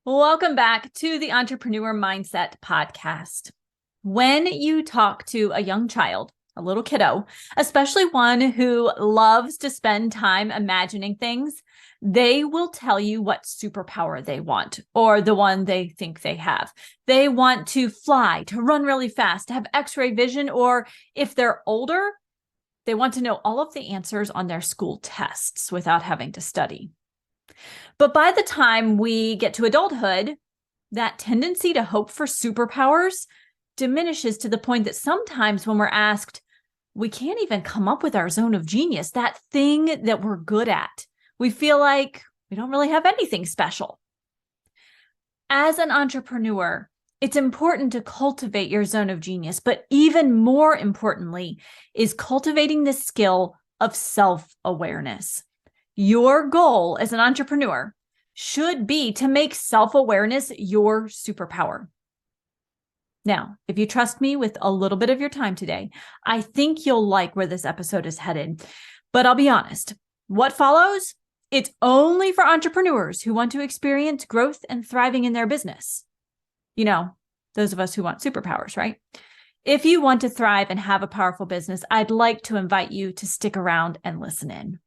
Welcome back to the Entrepreneur Mindset Podcast. When you talk to a young child, a little kiddo, especially one who loves to spend time imagining things, they will tell you what superpower they want or the one they think they have. They want to fly, to run really fast, to have X-ray vision, or if they're older, they want to know all of the answers on their school tests without having to study. But by the time we get to adulthood, that tendency to hope for superpowers diminishes to the point that sometimes when we're asked, we can't even come up with our zone of genius, that thing that we're good at. We feel like we don't really have anything special. As an entrepreneur, it's important to cultivate your zone of genius, but even more importantly is cultivating the skill of self-awareness. Your goal as an entrepreneur should be to make self-awareness your superpower. Now, if you trust me with a little bit of your time today, I think you'll like where this episode is headed. But I'll be honest, what follows? It's only for entrepreneurs who want to experience growth and thriving in their business. You know, those of us who want superpowers, right? If you want to thrive and have a powerful business, I'd like to invite you to stick around and listen in.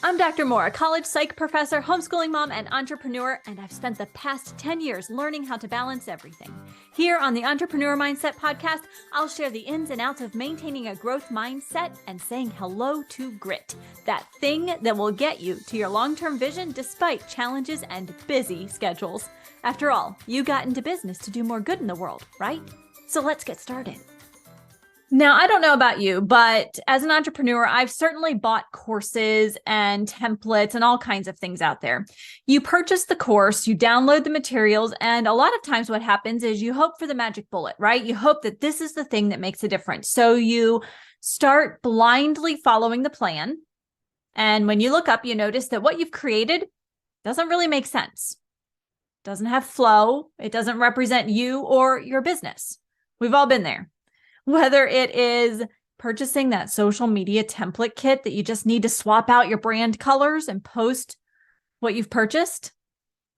I'm Dr. Moore, a college psych professor, homeschooling mom, and entrepreneur, and I've spent the past 10 years learning how to balance everything. Here on the Entrepreneur Mindset Podcast, I'll share the ins and outs of maintaining a growth mindset and saying hello to grit, that thing that will get you to your long-term vision despite challenges and busy schedules. After all, you got into business to do more good in the world, right? So let's get started. Now, I don't know about you, but as an entrepreneur, I've certainly bought courses and templates and all kinds of things out there. You purchase the course, you download the materials, and a lot of times what happens is you hope for the magic bullet, right? You hope that this is the thing that makes a difference. So you start blindly following the plan. And when you look up, you notice that what you've created doesn't really make sense. It doesn't have flow. It doesn't represent you or your business. We've all been there. Whether it is purchasing that social media template kit that you just need to swap out your brand colors and post what you've purchased.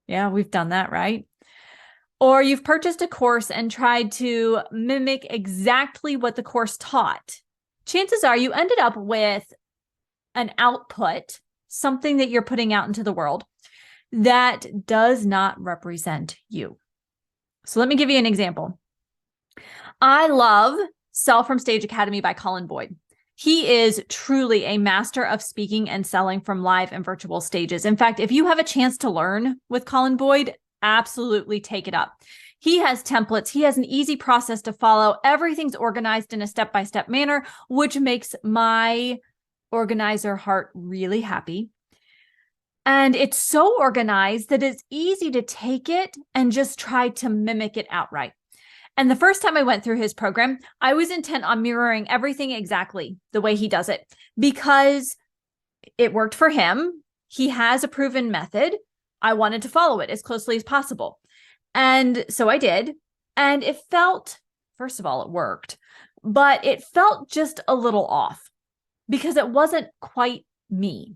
Yeah, we've done that, right? Or you've purchased a course and tried to mimic exactly what the course taught. Chances are you ended up with an output, something that you're putting out into the world that does not represent you. So let me give you an example. I love Sell from Stage Academy by Colin Boyd. He is truly a master of speaking and selling from live and virtual stages. In fact, if you have a chance to learn with Colin Boyd, absolutely take it up. He has templates. He has an easy process to follow. Everything's organized in a step-by-step manner, which makes my organizer heart really happy. And it's so organized that it's easy to take it and just try to mimic it outright. And the first time I went through his program, I was intent on mirroring everything exactly the way he does it because it worked for him. He has a proven method. I wanted to follow it as closely as possible. And so I did. And it felt, first of all, it worked, but it felt just a little off because it wasn't quite me.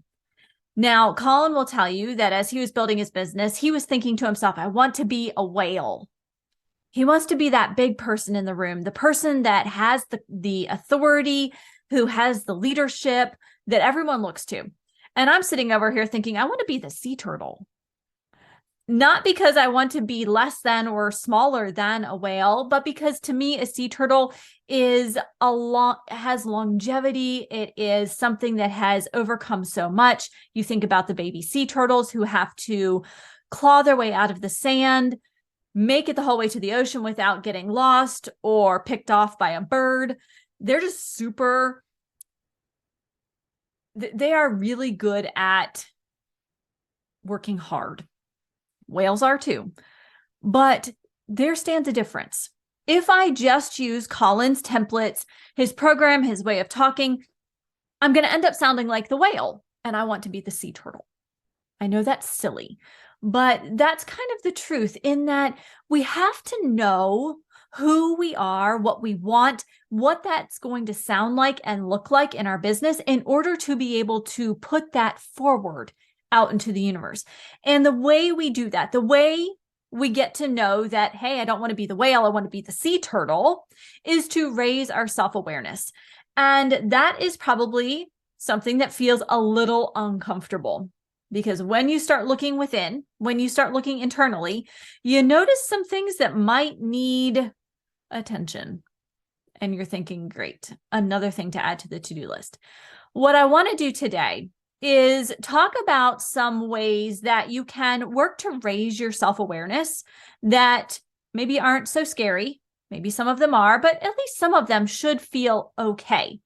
Now, Colin will tell you that as he was building his business, he was thinking to himself, I want to be a whale. He wants to be that big person in the room, the person that has the authority, who has the leadership that everyone looks to. And I'm sitting over here thinking, I want to be the sea turtle. Not because I want to be less than or smaller than a whale, but because to me, a sea turtle has longevity. It is something that has overcome so much. You think about the baby sea turtles who have to claw their way out of the sand, make it the whole way to the ocean without getting lost or picked off by a bird. They're just they are really good at working hard. Whales are too. But there stands a difference. If I just use Colin's templates, his program, his way of talking, I'm going to end up sounding like the whale, and I want to be the sea turtle. I know that's silly, but that's kind of the truth in that we have to know who we are, what we want, what that's going to sound like and look like in our business in order to be able to put that forward out into the universe. And the way we do that, the way we get to know that, hey, I don't want to be the whale, I want to be the sea turtle, is to raise our self-awareness. And that is probably something that feels a little uncomfortable, because when you start looking within, when you start looking internally, you notice some things that might need attention. And you're thinking, great, another thing to add to the to-do list. What I want to do today is talk about some ways that you can work to raise your self-awareness that maybe aren't so scary. Maybe some of them are, but at least some of them should feel okay.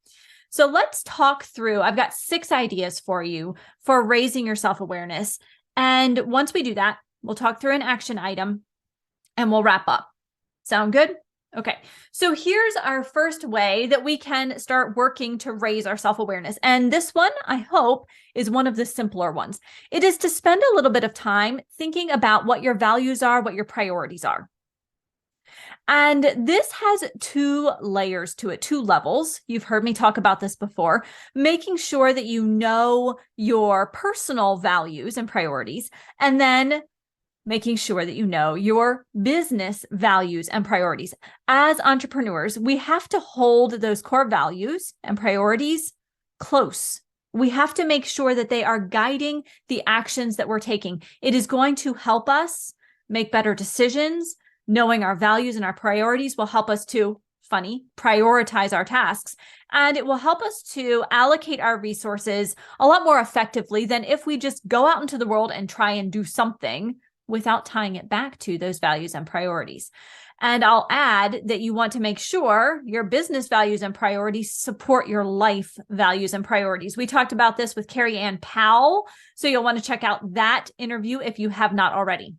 So let's talk through. I've got 6 ideas for you for raising your self-awareness. And once we do that, we'll talk through an action item and we'll wrap up. Sound good? Okay, so here's our first way that we can start working to raise our self-awareness. And this one, I hope, is one of the simpler ones. It is to spend a little bit of time thinking about what your values are, what your priorities are. And this has 2 layers to it, 2 levels. You've heard me talk about this before, making sure that you know your personal values and priorities, and then making sure that you know your business values and priorities. As entrepreneurs, we have to hold those core values and priorities close. We have to make sure that they are guiding the actions that we're taking. It is going to help us make better decisions. Knowing our values and our priorities will help us to, prioritize our tasks. And it will help us to allocate our resources a lot more effectively than if we just go out into the world and try and do something without tying it back to those values and priorities. And I'll add that you want to make sure your business values and priorities support your life values and priorities. We talked about this with Carrie Ann Powell, so you'll want to check out that interview if you have not already.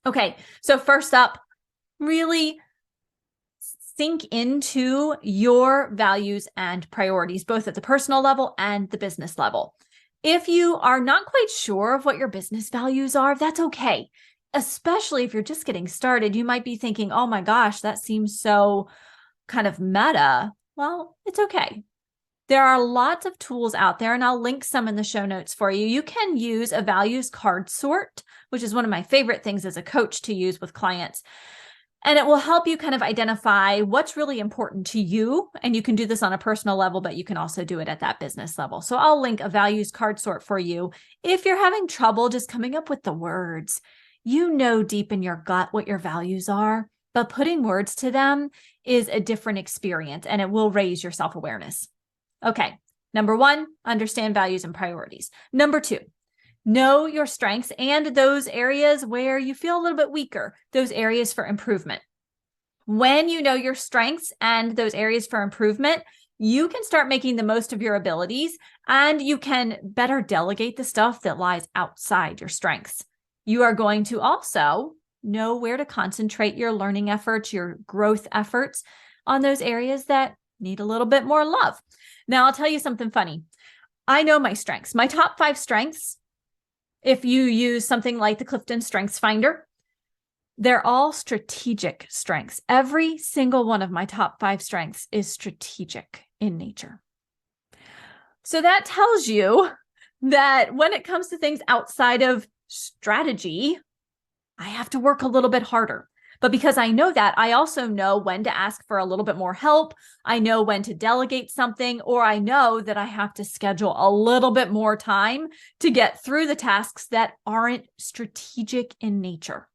Okay, so first up, really sink into your values and priorities, both at the personal level and the business level. If you are not quite sure of what your business values are, that's okay. Especially if you're just getting started, you might be thinking, oh my gosh, that seems so kind of meta. Well, it's okay. There are lots of tools out there, and I'll link some in the show notes for you. You can use a values card sort, which is one of my favorite things as a coach to use with clients. And it will help you kind of identify what's really important to you. And you can do this on a personal level, but you can also do it at that business level. So I'll link a values card sort for you. If you're having trouble just coming up with the words, you know deep in your gut what your values are, but putting words to them is a different experience, and it will raise your self-awareness. Okay, number 1, understand values and priorities. Number 2, know your strengths and those areas where you feel a little bit weaker, those areas for improvement. When you know your strengths and those areas for improvement, you can start making the most of your abilities, and you can better delegate the stuff that lies outside your strengths. You are going to also know where to concentrate your learning efforts, your growth efforts on those areas that need a little bit more love. Now, I'll tell you something funny. I know my strengths. My top 5 strengths, if you use something like the Clifton Strengths Finder, they're all strategic strengths. Every single one of my top 5 strengths is strategic in nature. So that tells you that when it comes to things outside of strategy, I have to work a little bit harder. But because I know that, I also know when to ask for a little bit more help. I know when to delegate something, or I know that I have to schedule a little bit more time to get through the tasks that aren't strategic in nature.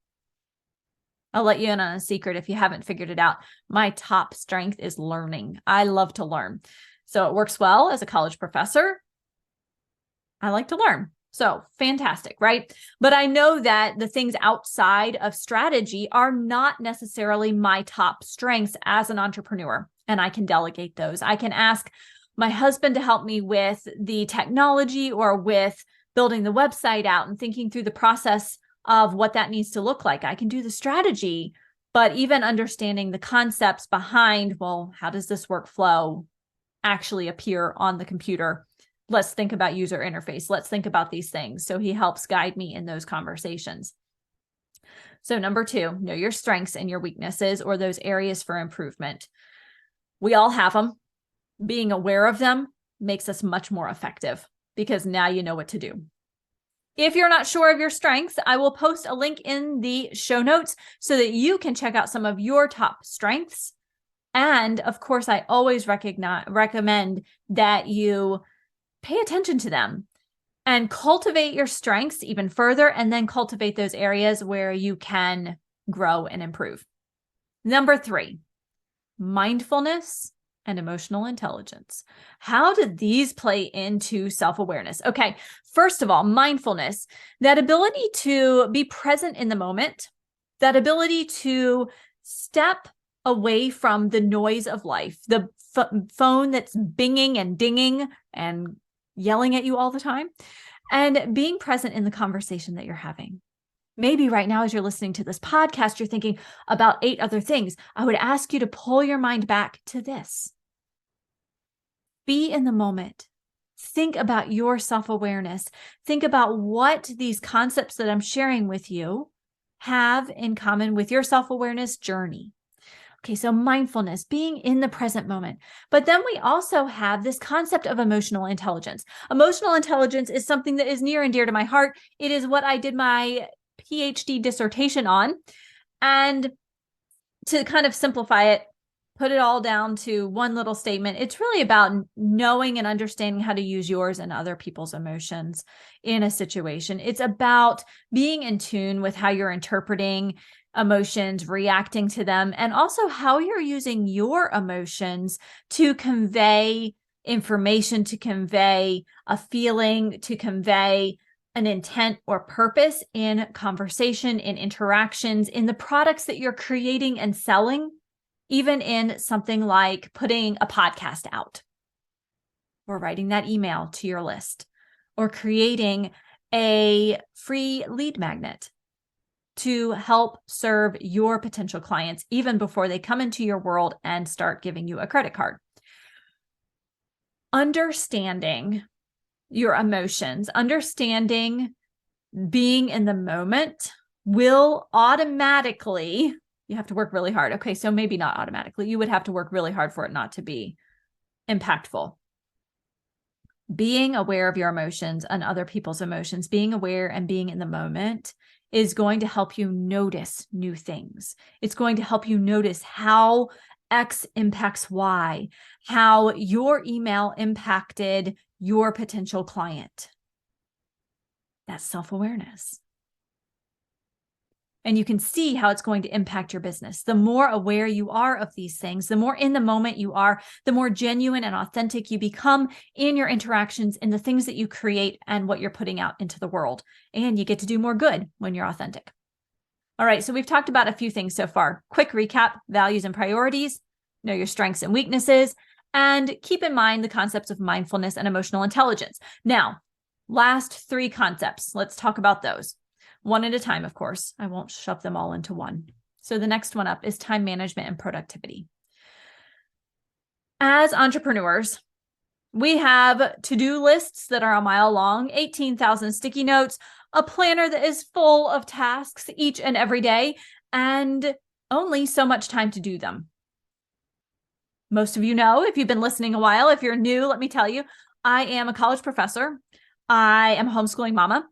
I'll let you in on a secret if you haven't figured it out. My top strength is learning. I love to learn. So it works well as a college professor. I like to learn. So fantastic, right? But I know that the things outside of strategy are not necessarily my top strengths as an entrepreneur, and I can delegate those. I can ask my husband to help me with the technology or with building the website out and thinking through the process of what that needs to look like. I can do the strategy, but even understanding the concepts behind, well, how does this workflow actually appear on the computer? Let's think about user interface. Let's think about these things. So he helps guide me in those conversations. So number 2, know your strengths and your weaknesses, or those areas for improvement. We all have them. Being aware of them makes us much more effective because now you know what to do. If you're not sure of your strengths, I will post a link in the show notes so that you can check out some of your top strengths. And of course, I always recommend that you pay attention to them and cultivate your strengths even further, and then cultivate those areas where you can grow and improve. Number 3, mindfulness and emotional intelligence. How do these play into self-awareness? Okay, first of all, mindfulness, that ability to be present in the moment, that ability to step away from the noise of life, the phone that's binging and dinging and yelling at you all the time, and being present in the conversation that you're having. Maybe right now, as you're listening to this podcast, you're thinking about 8 other things. I would ask you to pull your mind back to this. Be in the moment. Think about your self-awareness. Think about what these concepts that I'm sharing with you have in common with your self-awareness journey. Okay, so mindfulness, being in the present moment. But then we also have this concept of emotional intelligence. Emotional intelligence is something that is near and dear to my heart. It is what I did my PhD dissertation on. And to kind of simplify it, put it all down to one little statement, it's really about knowing and understanding how to use yours and other people's emotions in a situation. It's about being in tune with how you're interpreting emotions, reacting to them, and also how you're using your emotions to convey information, to convey a feeling, to convey an intent or purpose in conversation, in interactions, in the products that you're creating and selling, even in something like putting a podcast out, or writing that email to your list, or creating a free lead magnet to help serve your potential clients even before they come into your world and start giving you a credit card. Understanding your emotions, understanding being in the moment will automatically, you have to work really hard. Okay, so maybe not automatically. You would have to work really hard for it not to be impactful. Being aware of your emotions and other people's emotions, being aware and being in the moment is going to help you notice new things. It's going to help you notice how X impacts Y, how your email impacted your potential client. That's self-awareness. And you can see how it's going to impact your business. The more aware you are of these things, the more in the moment you are, the more genuine and authentic you become in your interactions, in the things that you create and what you're putting out into the world. And you get to do more good when you're authentic. All right, so we've talked about a few things so far. Quick recap: values and priorities, know your strengths and weaknesses, and keep in mind the concepts of mindfulness and emotional intelligence. Now, last 3 concepts. Let's talk about those. One at a time, of course. I won't shove them all into one. So the next one up is time management and productivity. As entrepreneurs, we have to-do lists that are a mile long, 18,000 sticky notes, a planner that is full of tasks each and every day, and only so much time to do them. Most of you know, if you've been listening a while. If you're new, let me tell you, I am a college professor. I am a homeschooling mama,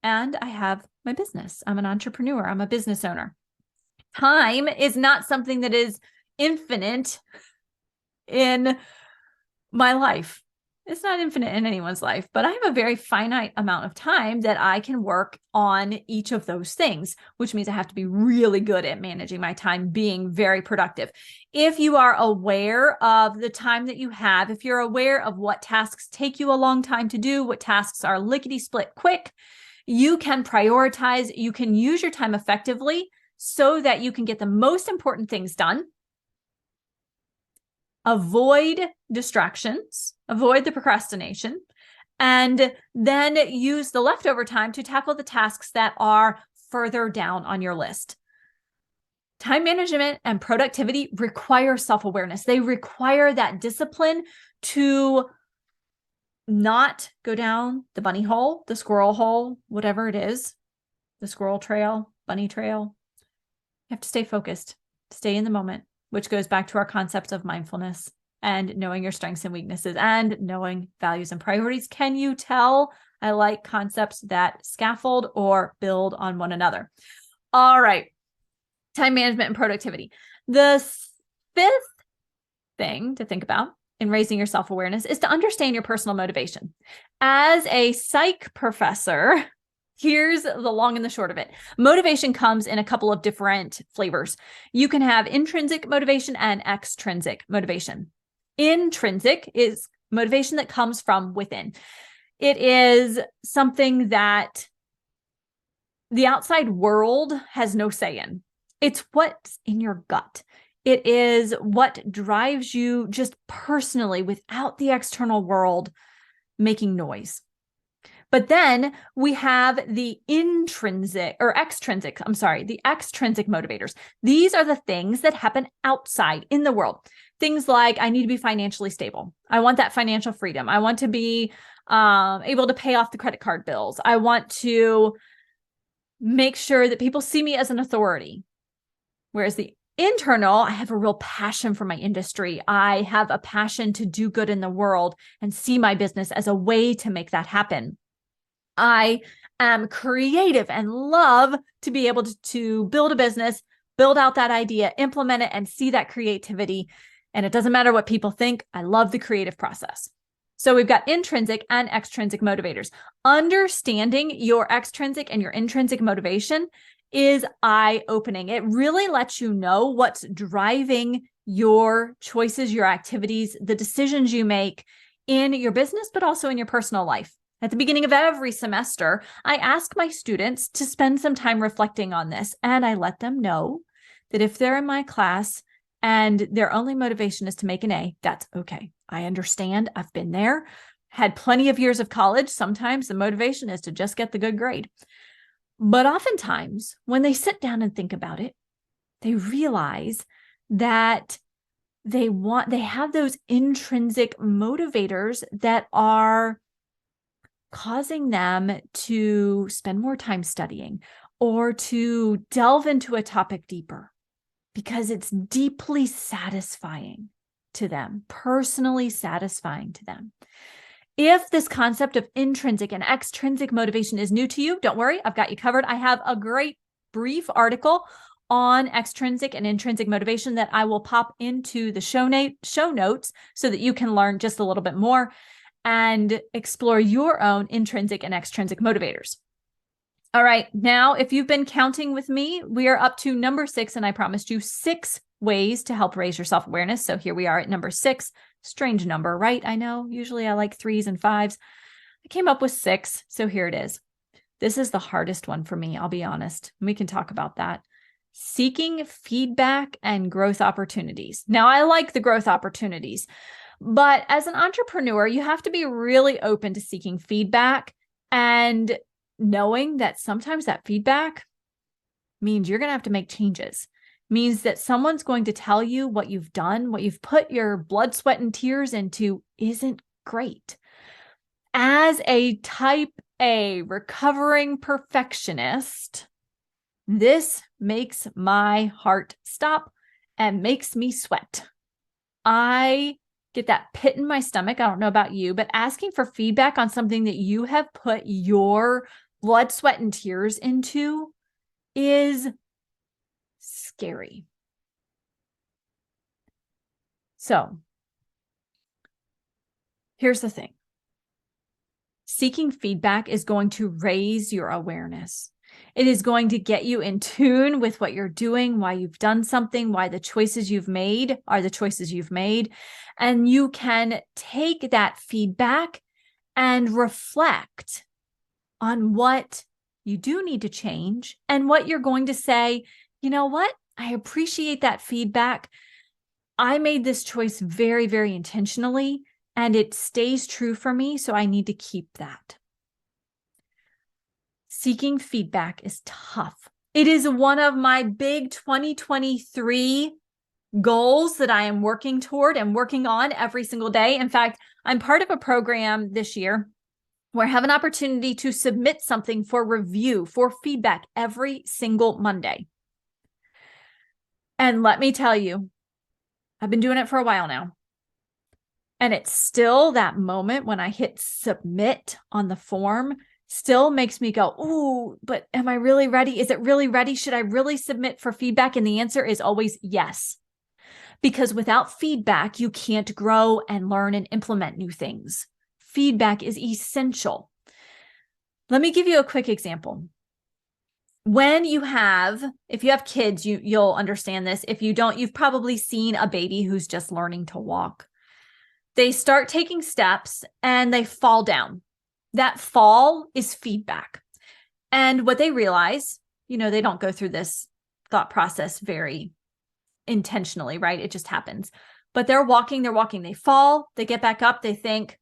and I have my business. I'm an entrepreneur. I'm a business owner. Time is not something that is infinite in my life. It's not infinite in anyone's life, but I have a very finite amount of time that I can work on each of those things, which means I have to be really good at managing my time, being very productive. If you are aware of the time that you have, if you're aware of what tasks take you a long time to do, what tasks are lickety-split quick, you can prioritize, you can use your time effectively so that you can get the most important things done. Avoid distractions, avoid the procrastination, and then use the leftover time to tackle the tasks that are further down on your list. Time management and productivity require self-awareness. They require that discipline to not go down the bunny hole, the squirrel hole, whatever it is, the squirrel trail, bunny trail. You have to stay focused, stay in the moment, which goes back to our concepts of mindfulness and knowing your strengths and weaknesses and knowing values and priorities. Can you tell I like concepts that scaffold or build on one another. All right. Time management and productivity. The fifth thing to think about in raising your self-awareness is to understand your personal motivation. As a psych professor, here's the long and the short of it. Motivation comes in a couple of different flavors. You can have intrinsic motivation and extrinsic motivation. Intrinsic is motivation that comes from within. It is something that the outside world has no say in. It's what's in your gut. It is what drives you just personally without the external world making noise. But then we have the extrinsic motivators. These are the things that happen outside in the world. Things like, I need to be financially stable. I want that financial freedom. I want to be able to pay off the credit card bills. I want to make sure that people see me as an authority. Whereas the internal, I have a real passion for my industry. I have a passion to do good in the world and see my business as a way to make that happen. I am creative and love to be able to build a business, build out that idea, implement it, and see that creativity. And it doesn't matter what people think. I love the creative process. So we've got intrinsic and extrinsic motivators. Understanding your extrinsic and your intrinsic motivation is eye-opening. It really lets you know what's driving your choices, your activities, the decisions you make in your business, but also in your personal life. At the beginning of every semester, I ask my students to spend some time reflecting on this, and I let them know that if they're in my class and their only motivation is to make an A, that's okay. I understand. I've been there, had plenty of years of college. Sometimes the motivation is to just get the good grade. But oftentimes, when they sit down and think about it, they realize that they have those intrinsic motivators that are causing them to spend more time studying or to delve into a topic deeper because it's deeply satisfying to them, personally satisfying to them. If this concept of intrinsic and extrinsic motivation is new to you, don't worry, I've got you covered. I have a great brief article on extrinsic and intrinsic motivation that I will pop into the show notes so that you can learn just a little bit more and explore your own intrinsic and extrinsic motivators. All right, now, if you've been counting with me, we are up to number 6, and I promised you 6 ways to help raise your self-awareness. So here we are at number 6. Strange number, right? I know. Usually I like 3s and 5s. I came up with 6, so here it is. This is the hardest one for me, I'll be honest. We can talk about that. Seeking feedback and growth opportunities. Now, I like the growth opportunities, but as an entrepreneur, you have to be really open to seeking feedback and knowing that sometimes that feedback means you're going to have to make changes. Means that someone's going to tell you what you've done, what you've put your blood, sweat, and tears into isn't great. As a type A recovering perfectionist, this makes my heart stop and makes me sweat. I get that pit in my stomach. I don't know about you, but asking for feedback on something that you have put your blood, sweat, and tears into is scary. So here's the thing. Seeking feedback is going to raise your awareness. It is going to get you in tune with what you're doing, why you've done something, why the choices you've made are the choices you've made. And you can take that feedback and reflect on what you do need to change and what you're going to say, you know what? I appreciate that feedback. I made this choice very, very intentionally, and it stays true for me, so I need to keep that. Seeking feedback is tough. It is one of my big 2023 goals that I am working toward and working on every single day. In fact, I'm part of a program this year where I have an opportunity to submit something for review, for feedback every single Monday. And let me tell you, I've been doing it for a while now. And it's still that moment when I hit submit on the form still makes me go, ooh, but am I really ready? Is it really ready? Should I really submit for feedback? And the answer is always yes. Because without feedback, you can't grow and learn and implement new things. Feedback is essential. Let me give you a quick example. If you have kids, you'll understand this. If you don't, you've probably seen a baby who's just learning to walk. They start taking steps and they fall down. That fall is feedback. And what they realize, they don't go through this thought process very intentionally, right? It just happens. But they're walking, they fall, they get back up, they think,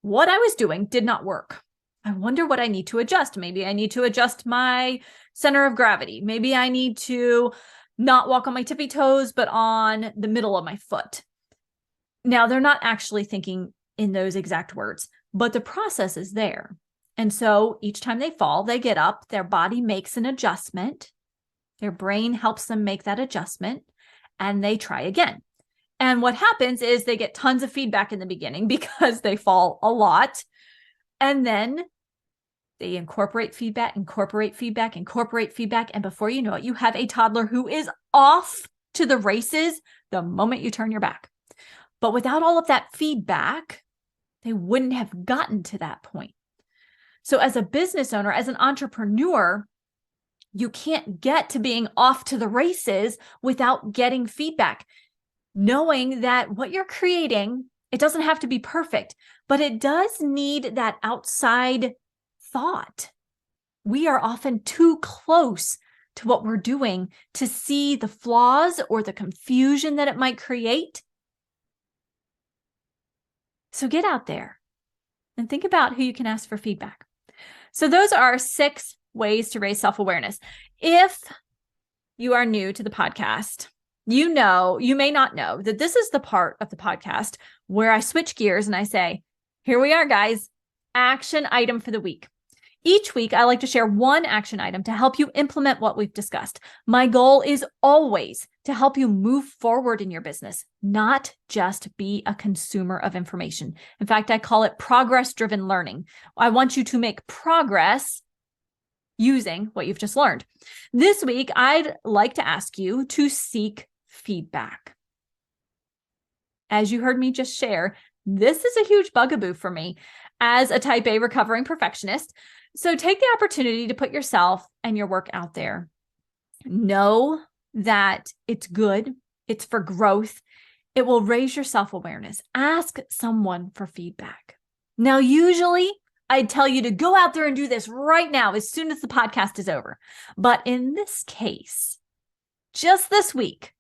what I was doing did not work. I wonder what I need to adjust. Maybe I need to adjust my center of gravity. Maybe I need to not walk on my tippy toes, but on the middle of my foot. Now, they're not actually thinking in those exact words, but the process is there. And so each time they fall, they get up, their body makes an adjustment. Their brain helps them make that adjustment, and they try again. And what happens is they get tons of feedback in the beginning because they fall a lot. And then they incorporate feedback. And before you know it, you have a toddler who is off to the races the moment you turn your back. But without all of that feedback, they wouldn't have gotten to that point. So as a business owner, as an entrepreneur, you can't get to being off to the races without getting feedback. Knowing that what you're creating, it doesn't have to be perfect, but it does need that outside thought. We are often too close to what we're doing to see the flaws or the confusion that it might create. So get out there and think about who you can ask for feedback. So those are 6 ways to raise self-awareness. If you are new to the podcast, you may not know that this is the part of the podcast where I switch gears and I say, here we are, guys, action item for the week. Each week, I like to share one action item to help you implement what we've discussed. My goal is always to help you move forward in your business, not just be a consumer of information. In fact, I call it progress-driven learning. I want you to make progress using what you've just learned. This week, I'd like to ask you to seek feedback. As you heard me just share, this is a huge bugaboo for me as a type A recovering perfectionist. So take the opportunity to put yourself and your work out there. Know that it's good. It's for growth. It will raise your self-awareness. Ask someone for feedback. Now, usually I'd tell you to go out there and do this right now as soon as the podcast is over. But in this case, just this week,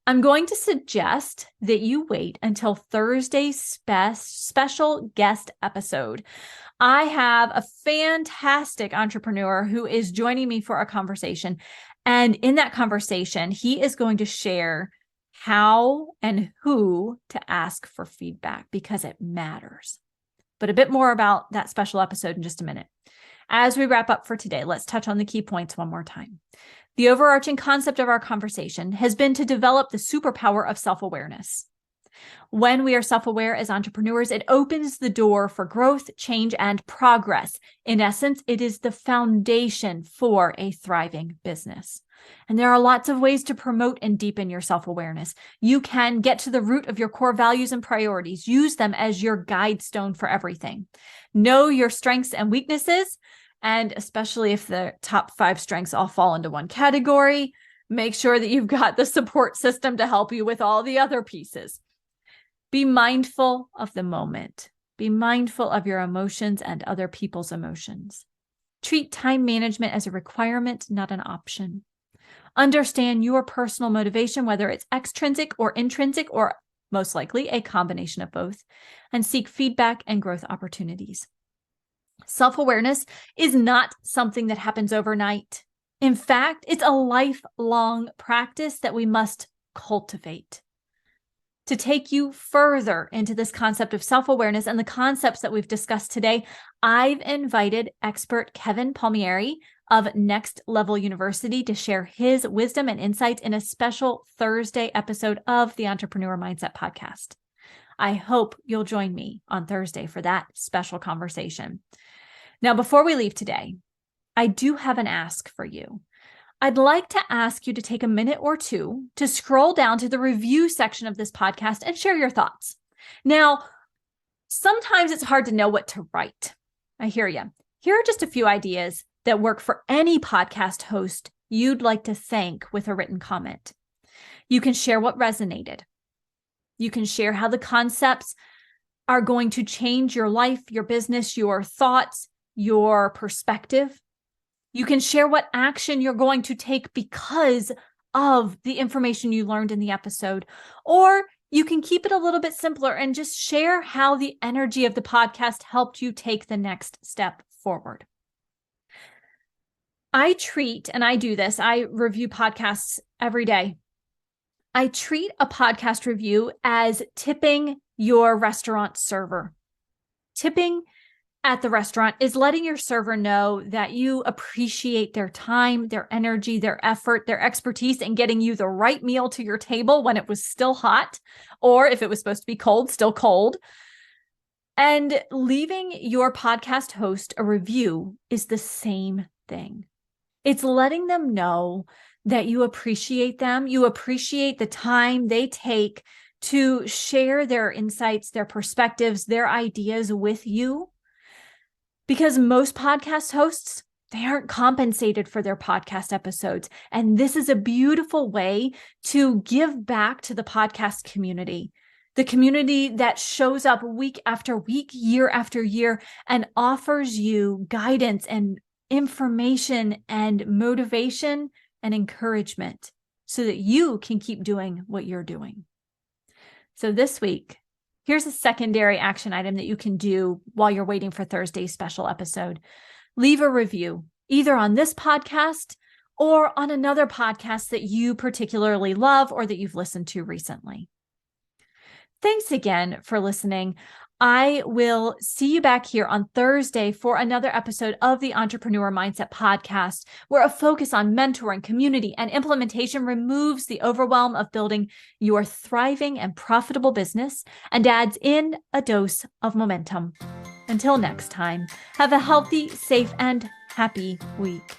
I'm going to suggest that you wait until Thursday's special guest episode. I have a fantastic entrepreneur who is joining me for a conversation. And in that conversation, he is going to share how and who to ask for feedback because it matters. But a bit more about that special episode in just a minute. As we wrap up for today, let's touch on the key points one more time. The overarching concept of our conversation has been to develop the superpower of self-awareness. When we are self-aware as entrepreneurs, it opens the door for growth, change, and progress. In essence, it is the foundation for a thriving business. And there are lots of ways to promote and deepen your self-awareness. You can get to the root of your core values and priorities. Use them as your guide stone for everything. Know your strengths and weaknesses, and especially if the top 5 strengths all fall into one category, make sure that you've got the support system to help you with all the other pieces. Be mindful of the moment. Be mindful of your emotions and other people's emotions. Treat time management as a requirement, not an option. Understand your personal motivation, whether it's extrinsic or intrinsic, or most likely a combination of both, and seek feedback and growth opportunities. Self-awareness is not something that happens overnight. In fact, it's a lifelong practice that we must cultivate. To take you further into this concept of self-awareness and the concepts that we've discussed today, I've invited expert Kevin Palmieri of Next Level University to share his wisdom and insights in a special Thursday episode of the Entrepreneur Mindset Podcast. I hope you'll join me on Thursday for that special conversation. Now, before we leave today, I do have an ask for you. I'd like to ask you to take a minute or two to scroll down to the review section of this podcast and share your thoughts. Now, sometimes it's hard to know what to write. I hear you. Here are just a few ideas that work for any podcast host you'd like to thank with a written comment. You can share what resonated. You can share how the concepts are going to change your life, your business, your thoughts, your perspective. You can share what action you're going to take because of the information you learned in the episode. Or you can keep it a little bit simpler and just share how the energy of the podcast helped you take the next step forward. I review podcasts every day. I treat a podcast review as tipping your restaurant server. Tipping at the restaurant is letting your server know that you appreciate their time, their energy, their effort, their expertise in getting you the right meal to your table when it was still hot, or if it was supposed to be cold, still cold. And leaving your podcast host a review is the same thing. It's letting them know that you appreciate them. You appreciate the time they take to share their insights, their perspectives, their ideas with you. Because most podcast hosts, they aren't compensated for their podcast episodes. And this is a beautiful way to give back to the podcast community, the community that shows up week after week, year after year, and offers you guidance and information and motivation and encouragement so that you can keep doing what you're doing. So this week, here's a secondary action item that you can do while you're waiting for Thursday's special episode. Leave a review, either on this podcast or on another podcast that you particularly love or that you've listened to recently. Thanks again for listening. I will see you back here on Thursday for another episode of the Entrepreneur Mindset Podcast, where a focus on mentoring, community, and implementation removes the overwhelm of building your thriving and profitable business and adds in a dose of momentum. Until next time, have a healthy, safe, and happy week.